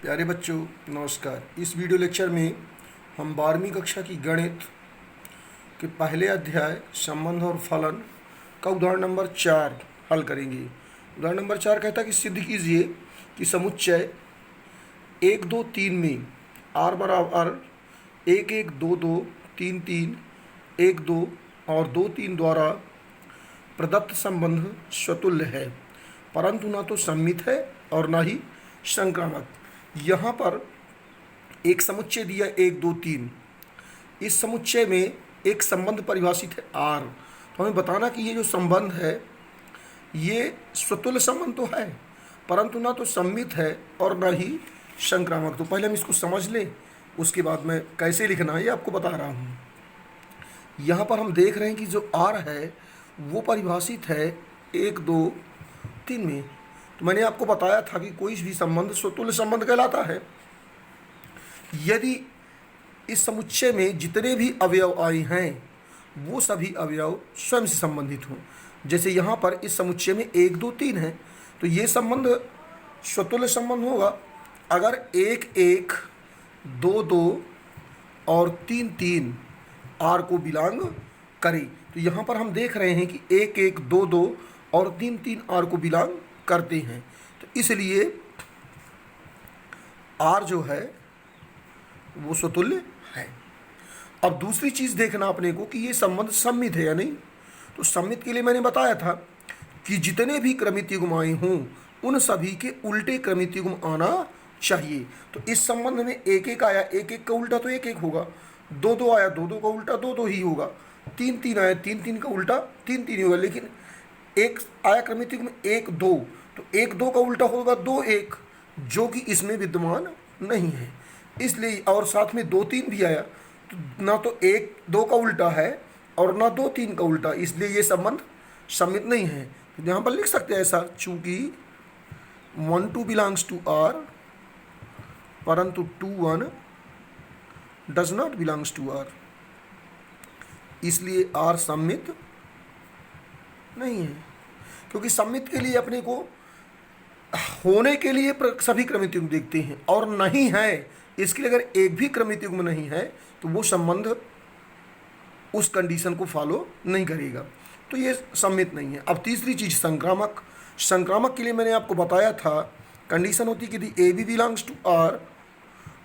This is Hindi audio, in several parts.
प्यारे बच्चों, नमस्कार। इस वीडियो लेक्चर में हम 12वीं कक्षा की गणित के पहले अध्याय संबंध और फलन का उदाहरण नंबर 4 हल करेंगे। उदाहरण नंबर 4 कहता है कि सिद्ध कीजिए कि समुच्चय 1 2 3 में r बराबर 1 1 2 2 3 3 1 2 और 2 3 द्वारा प्रदत्त संबंध स्वतुल्य है, परंतु ना तो सममित है और ना ही संक्रामक। यहाँ पर एक समुच्चय दिया 1 2 3। इस समुच्चय में एक संबंध परिभाषित है r। तो हमें बताना कि ये जो संबंध है ये स्वतुल्य संबंध तो है, परंतु ना तो सममित है और ना ही संक्रामक। तो पहले हम इसको समझ लें, उसके बाद मैं कैसे लिखना है ये आपको बता रहा हूँ। यहाँ पर हम देख रहे हैं कि जो r है वो परिभाषित है 1 2 3 में। तो मैंने आपको बताया था कि कोई भी संबंध स्वतुल्य संबंध कहलाता है यदि इस समुच्चय में जितने भी अवयव आए हैं वो सभी अवयव स्वयं से संबंधित हों। जैसे यहाँ पर इस समुच्चय में 1 2 3 है, तो ये संबंध स्वतुल्य संबंध होगा अगर 1 1 2 2 और 3 3 r को बिलोंग करे। तो यहाँ पर हम देख रहे हैं कि 1 1 2 2 और 3 3 r को बिलोंग करते हैं, तो इसलिए r जो है वो स्वतुल्य है। अब दूसरी चीज़ देखना अपने को कि ये संबंध सममित है या नहीं। तो सममित के लिए मैंने बताया था कि जितने भी क्रमित युग्म आए हों उन सभी के उल्टे क्रमित युग्म आना चाहिए। तो इस संबंध में 1 1 आया, 1 1 का उल्टा तो 1 1 होगा, 2 2 आया, 2 2 का उल्टा 2 2 ही होगा, 3 3 आया, 3 3 का उल्टा 3 3 ही होगा। लेकिन एक आया क्रमित युग्म 1 2, तो 1 2 का उल्टा होगा 2 1, जो कि इसमें विद्यमान नहीं है। इसलिए और साथ में 2 3 भी आया, तो ना तो 1 2 का उल्टा है और ना 2 3 का उल्टा, इसलिए ये संबंध सममित नहीं है। तो यहाँ पर लिख सकते हैं ऐसा, चूंकि 1 2 बिलोंग्स टू r परंतु 2 1 does not belongs to r, इसलिए r सममित नहीं है। क्योंकि सममित के लिए अपने को होने के लिए सभी क्रमित युग्म देखते हैं, और नहीं है इसके लिए अगर एक भी क्रमित युग्म नहीं है तो वो संबंध उस कंडीशन को फॉलो नहीं करेगा, तो ये सममित नहीं है। अब तीसरी चीज़ संक्रामक। संक्रामक के लिए मैंने आपको बताया था कंडीशन होती कि यदि A B belongs to R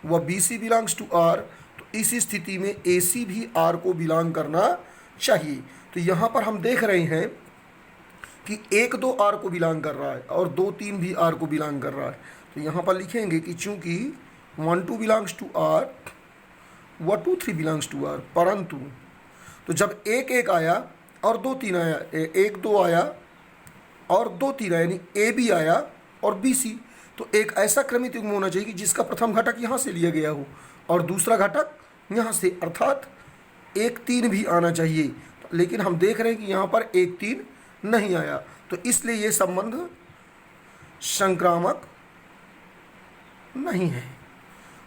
व B C belongs to R, तो इस स्थिति में ए सी भी आर को बिलोंग करना चाहिए। तो यहाँ पर हम देख रहे हैं कि 1 2 r को बिलोंग कर रहा है और 2 3 भी r को बिलोंग कर रहा है। तो यहाँ पर लिखेंगे कि चूंकि 1 2 बिलोंग्स टू r व 2 3 बिलोंग्स टू r, परंतु तो जब 1 1 आया और 2 3 आया, 1 2 आया और 2 3 आया, यानी ए बी आया और बी सी, तो एक ऐसा क्रमित युग्म होना चाहिए कि जिसका प्रथम घटक यहाँ से लिया गया हो और दूसरा घटक यहाँ से, अर्थात 1 3 भी आना चाहिए। लेकिन हम देख रहे हैं कि यहाँ पर 1 3 नहीं आया, तो इसलिए ये संबंध संक्रामक नहीं है।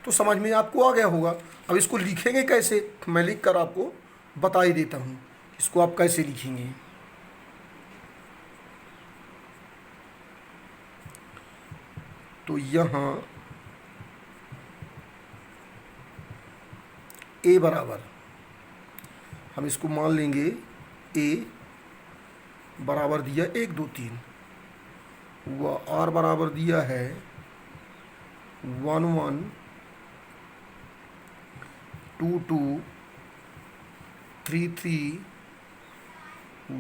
तो समझ में आपको आ गया होगा। अब इसको लिखेंगे कैसे, मैं लिख कर आपको बता ही देता हूँ इसको आप कैसे लिखेंगे। तो यहाँ a बराबर, हम इसको मान लेंगे a बराबर दिया 1 2 3, व r बराबर दिया है 1 1 2 2 3 3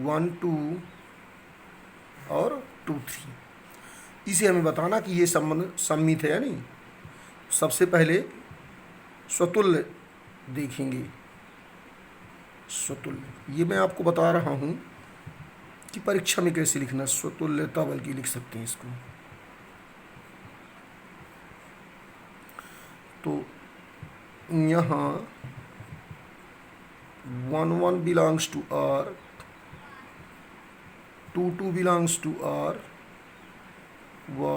1 2 और 2 3। इसे हमें बताना कि ये संबंध सममित है या नहीं। सबसे पहले स्वतुल्य देखेंगे। स्वतुल्य ये मैं आपको बता रहा हूँ कि परीक्षा में कैसे लिखना, स्वतुल्यता बल्कि लिख सकते हैं इसको। तो यहाँ 1 1 belongs to r, 2 2 belongs to r व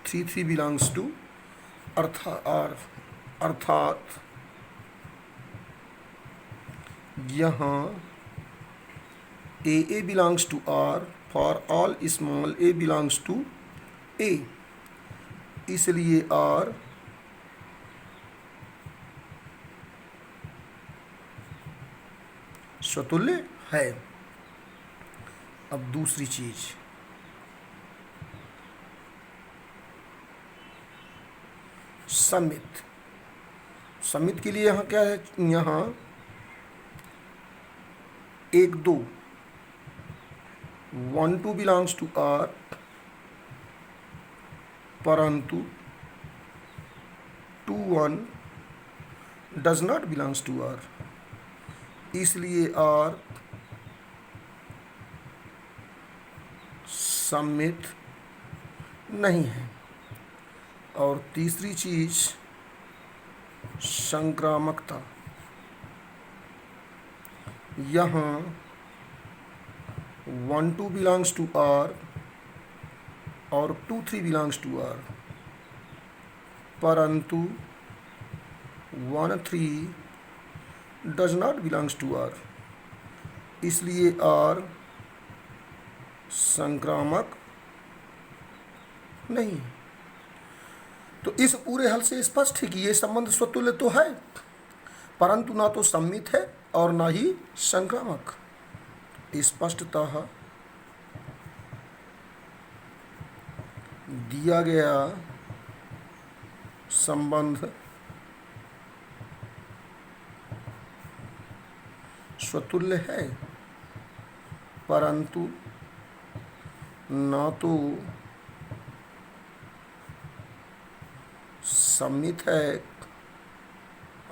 3 3 बिलोंग्स टू अर्थात यहाँ a belongs to R for all small a belongs to A। इसलिए R स्वतुल्य है। अब दूसरी चीज, सममित। सममित के लिए यहाँ क्या है, यहाँ 1 2 1 2 बिलोंग्स टू R, परंतु 2 1 does not belongs to R, इसलिए R सममित नहीं है। और तीसरी चीज, संक्रामकता। यहाँ 1 2 बिलोंग्स टू R और 2 3 बिलोंग्स टू R, परंतु 1 3 does not belongs to R, इसलिए R संक्रामक नहीं। तो इस पूरे हल से स्पष्ट है कि ये संबंध स्वतुल्य तो है, परंतु ना तो सममित है और ना ही संक्रामक। स्पष्टतः दिया गया संबंध स्वतुल्य है, परंतु ना तो सममित है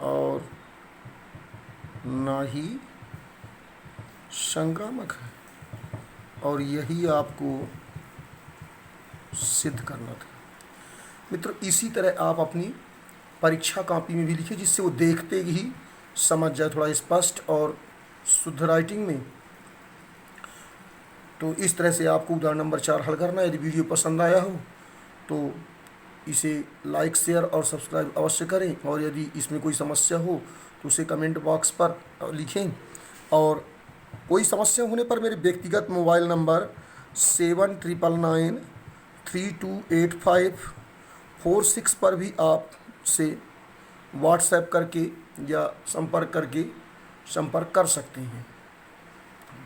और ना ही संक्रामक है। और यही आपको सिद्ध करना था मित्रों। इसी तरह आप अपनी परीक्षा कॉपी में भी लिखिए, जिससे वो देखते ही समझ जाए, थोड़ा स्पष्ट और शुद्ध राइटिंग में। तो इस तरह से आपको उदाहरण नंबर 4 हल करना है। यदि वीडियो पसंद आया हो तो इसे लाइक, शेयर और सब्सक्राइब अवश्य करें, और यदि इसमें कोई समस्या हो तो उसे कमेंट बॉक्स पर लिखें। और कोई समस्या होने पर मेरे व्यक्तिगत मोबाइल नंबर 7999328546 पर भी आप से व्हाट्सएप करके या संपर्क कर सकते हैं।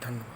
धन्यवाद।